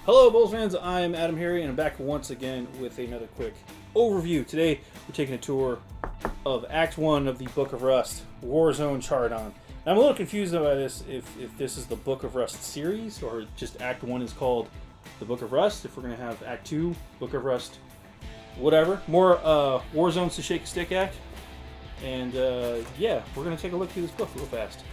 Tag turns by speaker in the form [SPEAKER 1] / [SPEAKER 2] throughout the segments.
[SPEAKER 1] Hello, BoLS fans. I am Adam Harry, and I'm back once again with another quick overview. Today, we're taking a tour of Act 1 of the Book of Rust, Warzone Charadon. Now, I'm a little confused by this, if this is the Book of Rust series, or just Act 1 is called the Book of Rust, if we're going to have Act 2, Book of Rust, whatever. More Warzones to shake a stick at. And, yeah, we're going to take a look through this book real fast.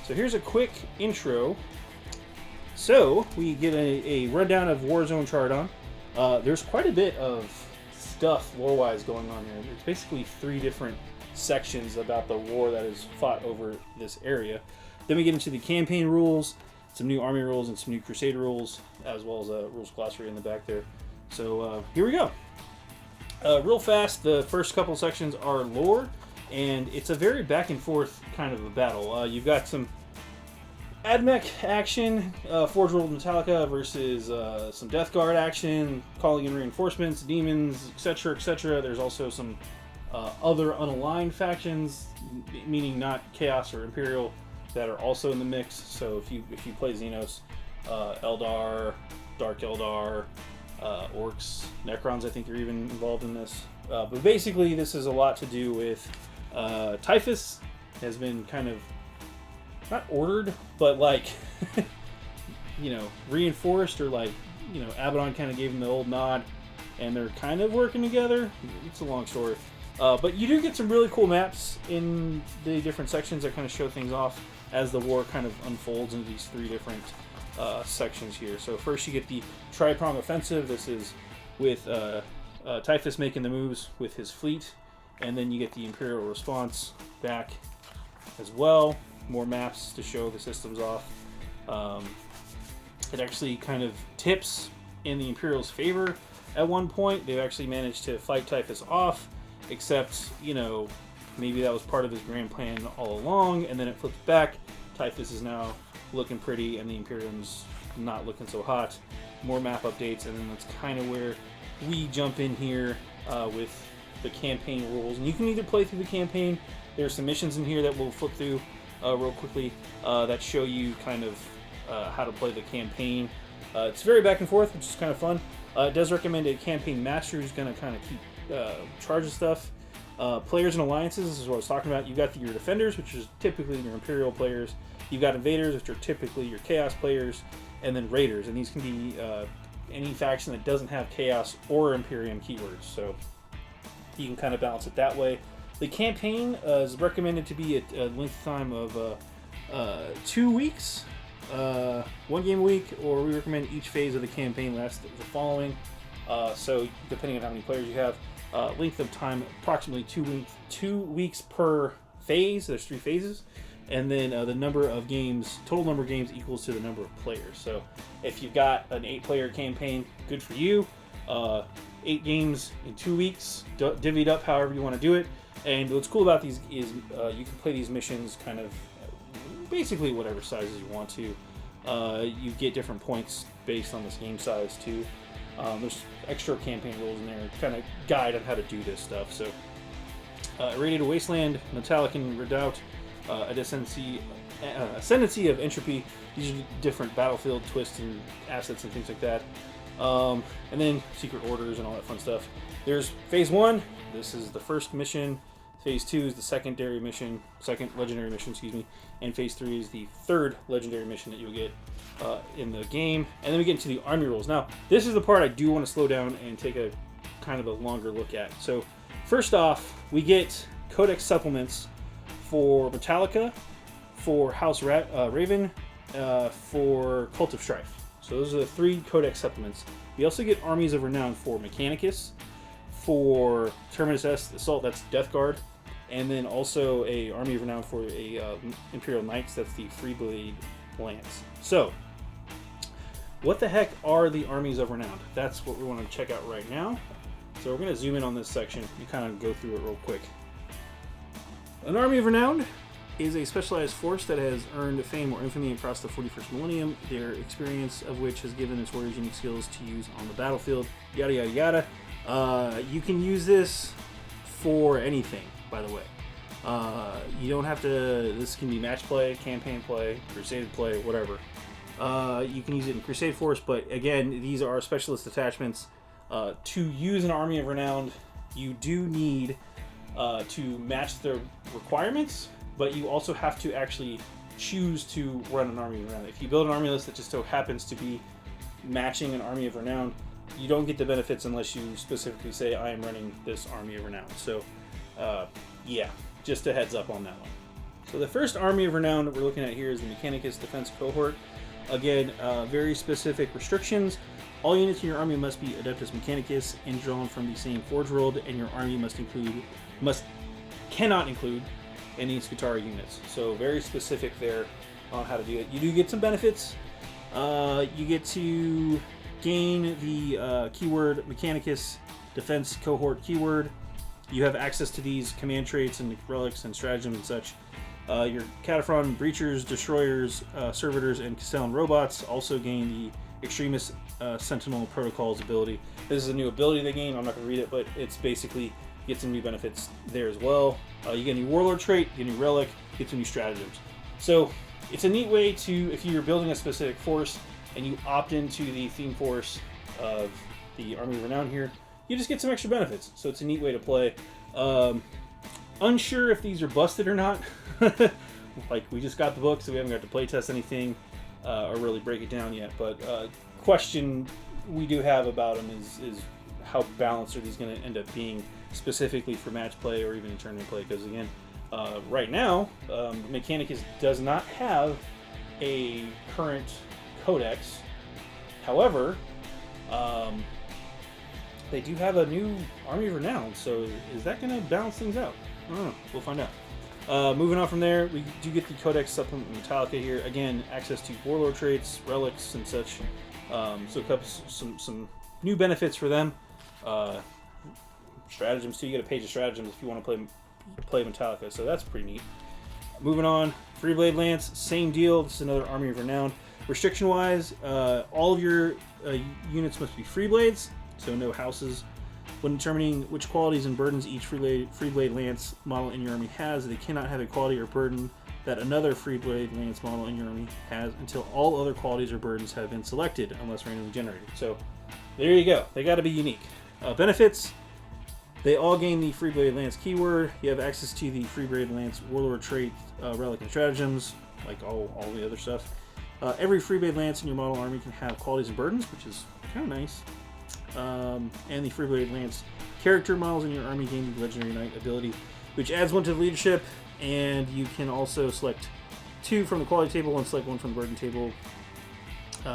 [SPEAKER 1] So here's a quick intro. So, we get a rundown of Warzone Charadon. There's quite a bit of stuff lore-wise going on here. There's basically 3 different sections about the war that is fought over this area. Then we get into the campaign rules, some new army rules, and some new crusade rules, as well as a rules glossary in the back there. So, here we go. Real fast, the first couple sections are lore, and it's a very back-and-forth kind of a battle. You've got some AdMech action, Forge World Metallica versus some Death Guard action, calling in reinforcements, demons, etc., etc. There's also some other unaligned factions, meaning not Chaos or Imperial, that are also in the mix. So if you play Xenos, Eldar, Dark Eldar, Orcs, Necrons, I think are even involved in this. But basically, this is a lot to do with Typhus has been kind of not ordered, but like, you know, reinforced, or like, you know, Abaddon kind of gave him the old nod, and they're kind of working together. It's a long story. But you do get some really cool maps in the different sections that kind of show things off as the war kind of unfolds into these 3 different sections here. So first you get the Tri-Prong Offensive. This is with Typhus making the moves with his fleet, and then you get the Imperial Response back as well. More maps to show the systems off. It actually kind of tips in the Imperial's favor at one point. They've actually managed to fight Typhus off, except, you know, maybe that was part of his grand plan all along, and then it flips back. Typhus is now looking pretty, and the Imperium's not looking so hot. More map updates, and then that's kind of where we jump in here with the campaign rules. And you can either play through the campaign. There's some missions in here that we'll flip through real quickly that show you kind of how to play the campaign. It's very back and forth, which is kind of fun. It does recommend a campaign master who's going to kind of keep charge of stuff. Players and alliances, this is what I was talking about. You've got your defenders, which is typically your Imperial players. You've got invaders, which are typically your Chaos players, and then raiders. And these can be any faction that doesn't have Chaos or Imperium keywords. So you can kind of balance it that way. The campaign is recommended to be at a length of time of 2 weeks, 1 game a week, or we recommend each phase of the campaign lasts the following. So depending on how many players you have, length of time approximately 2 weeks per phase. There's 3 phases, and then the number of games, total number of games, equals to the number of players. So if you've got an 8-player campaign, good for you. 8 games in 2 weeks, divvied up however you want to do it. And what's cool about these is you can play these missions kind of basically whatever sizes you want to. You get different points based on this game size too. There's extra campaign rules in there, kind of guide on how to do this stuff. So, Irradiated Wasteland, Metallican Redoubt, Ascendancy of Entropy. These are different battlefield twists and assets and things like that. And then Secret Orders and all that fun stuff. There's Phase 1. This is the first mission. Phase 2 is the second legendary mission, excuse me. And Phase 3 is the 3rd legendary mission that you'll get in the game. And then we get into the army rules. Now, this is the part I do want to slow down and take a kind of a longer look at. So, first off, we get codex supplements for Metallica, for House Raven, for Cult of Strife. So those are the 3 codex supplements. We also get Armies of Renown for Mechanicus, for Terminus S Assault, that's Death Guard, and then also a Army of Renown for a Imperial Knights, that's the Freeblade Lance. So, what the heck are the Armies of Renown? That's what we want to check out right now. So we're going to zoom in on this section and kind of go through it real quick. An Army of Renown is a specialized force that has earned fame or infamy across the 41st millennium, their experience of which has given its warriors unique skills to use on the battlefield, yada yada yada. You can use this for anything, by the way. You don't have to, this can be match play, campaign play, crusade play, whatever. You can use it in Crusade Force, but again, these are specialist attachments. To use an Army of Renown, you do need to match the requirements, but you also have to actually choose to run an Army of Renown. If you build an army list that just so happens to be matching an Army of Renown, you don't get the benefits unless you specifically say, I am running this Army of Renown. So, yeah, just a heads up on that one. So the first Army of Renown that we're looking at here is the Mechanicus Defense Cohort. Again, very specific restrictions. All units in your army must be Adeptus Mechanicus and drawn from the same Forge World, and your army cannot include any Scutari units. So very specific there on how to do it. You do get some benefits. You get to gain the keyword Mechanicus Defense Cohort keyword. You have access to these command traits and relics and stratagems and such. Your Cataphren, Breachers, Destroyers, Servitors, and Castellan robots also gain the Extremis Sentinel Protocols ability. This is a new ability they gain. I'm not going to read it, but it's basically you get some new benefits there as well. You get a new Warlord trait, you get a new relic, you get some new stratagems. So it's a neat way to, if you're building a specific force and you opt into the theme force of the Army of Renown here, you just get some extra benefits. So it's a neat way to play. Unsure if these are busted or not. Like, we just got the book, so we haven't got to play test anything or really break it down yet. But question we do have about them is how balanced are these going to end up being specifically for match play or even in tournament play? Because again, right now, Mechanicus does not have a current codex. However, they do have a new Army of Renown, so is that going to balance things out? I don't know. We'll find out. Moving on from there, we do get the Codex Supplement Metallica here. Again, access to Warlord traits, relics, and such. So it covers some new benefits for them. Stratagems too. You get a page of stratagems if you want to play Metallica. So that's pretty neat. Moving on, Freeblade Lance, same deal. This is another Army of Renown. Restriction-wise, all of your units must be Freeblades, so no houses. When determining which qualities and burdens each Freeblade Lance model in your army has, they cannot have a quality or burden that another Freeblade Lance model in your army has until all other qualities or burdens have been selected, unless randomly generated. So there you go. They got to be unique. Benefits. They all gain the Freeblade Lance keyword. You have access to the Freeblade Lance Warlord trait, relic, and stratagems, like all the other stuff. Every Freeblade Lance in your model army can have qualities and burdens, which is kind of nice. And the Freeblade Lance character models in your army gain the Legendary Knight ability, which adds one to the leadership, and you can also select 2 from the quality table and select 1 from the burden table,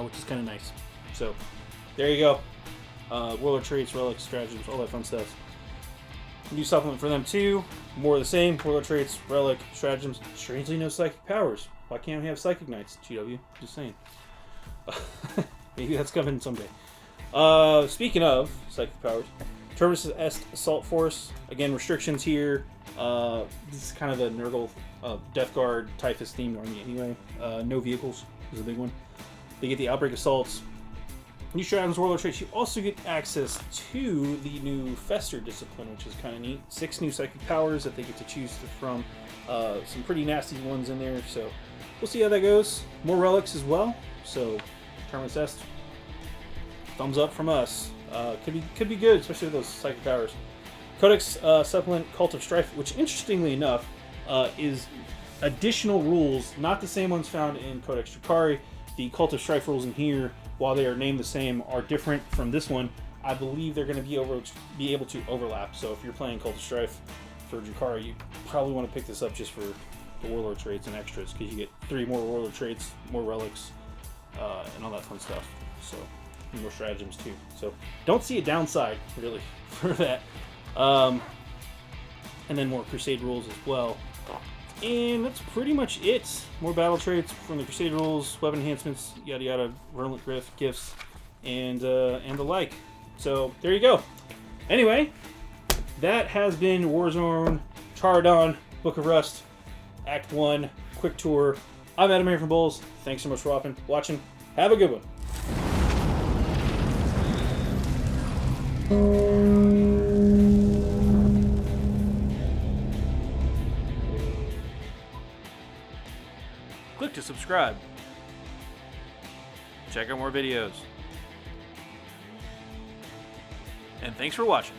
[SPEAKER 1] which is kind of nice. So there you go. Warlord traits, relics, stratagems, all that fun stuff. New supplement for them too. More of the same. Warlord traits, relic, stratagems. Strangely, no psychic powers. Why can't we have psychic knights? GW. Just saying. Maybe that's coming someday. Speaking of psychic powers, Terminus Est Assault Force. Again, restrictions here. This is kind of a Nurgle, Death Guard, Typhus themed army anyway. No vehicles is a big one. They get the Outbreak Assaults. New Stratagems, Warlord traits. You also get access to the new Fester discipline, which is kind of neat. 6 new psychic powers that they get to choose from. Some pretty nasty ones in there, so we'll see how that goes. More relics as well. So Terminus Est, thumbs up from us. Could be good, especially with those psychic powers. Codex Supplement Cult of Strife, which interestingly enough is additional rules, not the same ones found in Codex Drukhari. The Cult of Strife rules in here, while they are named the same, are different from this one. I believe they're going to be able to overlap. So if you're playing Cult of Strife for Drukhari, you probably want to pick this up just for the Warlord traits and extras, because you get 3 more Warlord traits, more relics, and all that fun stuff. So more stratagems too. So don't see a downside really for that. And then more Crusade rules as well. And that's pretty much it. More battle traits from the Crusade rules, weapon enhancements, yada yada, Virulent gifts, and the like. So there you go. Anyway, that has been Warzone Charadon Book of Rust Act 1 quick tour. I'm Adam here from BoLS. Thanks so much for watching. Have a good one. Click to subscribe. check out more videos. And thanks for watching.